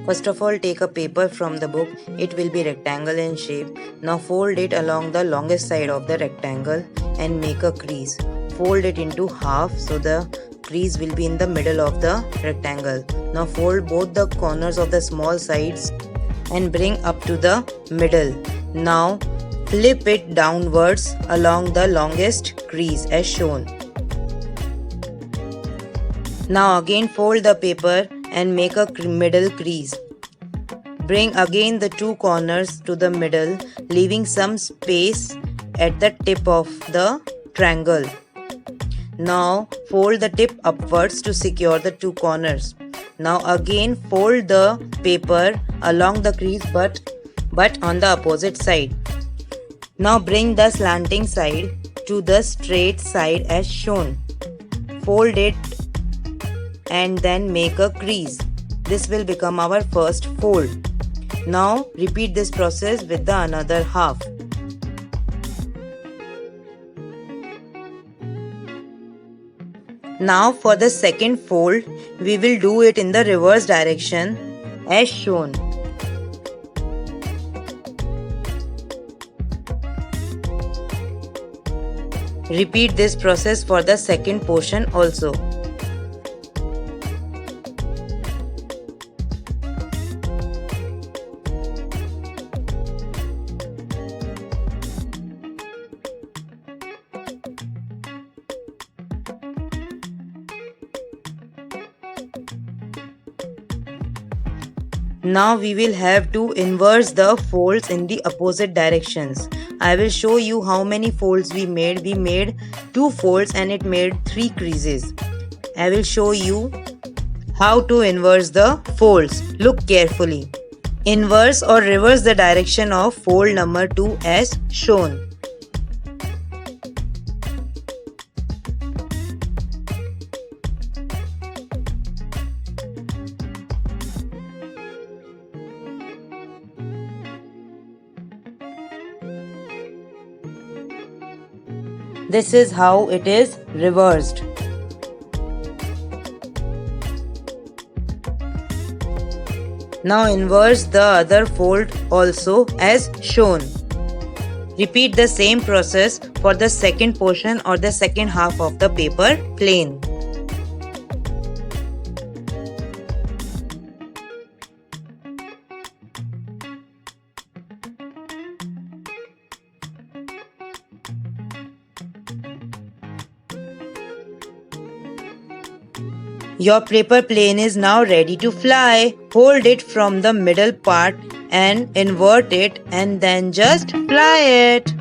First of all, take a paper from the book. It will be rectangle in shape. Now fold it along the longest side of the rectangle and make a crease. Fold it into half so the crease will be in the middle of the rectangle. Now fold both the corners of the small sides and bring up to the middle. Now flip it downwards along the longest crease as shown. Now again fold the paper and make a middle crease. Bring again the two corners to the middle, leaving some space at the tip of the triangle. Now fold the tip upwards to secure the two corners. Now again fold the paper along the crease but on the opposite side. Now bring the slanting side to the straight side as shown. Fold it and then make a crease. This will become our first fold. Now repeat this process with the another half. Now for the second fold, we will do it in the reverse direction as shown. Repeat this process for the second portion also. Now we will have to inverse the folds in the opposite directions. I will show you how many folds we made. We made 2 folds and it made 3 creases. I will show you how to inverse the folds. Look carefully. Inverse or reverse the direction of fold number 2 as shown. This is how it is reversed. Now inverse the other fold also as shown. Repeat the same process for the second portion or the second half of the paper plane. Your paper plane is now ready to fly. Hold it from the middle part and invert it and then just fly it.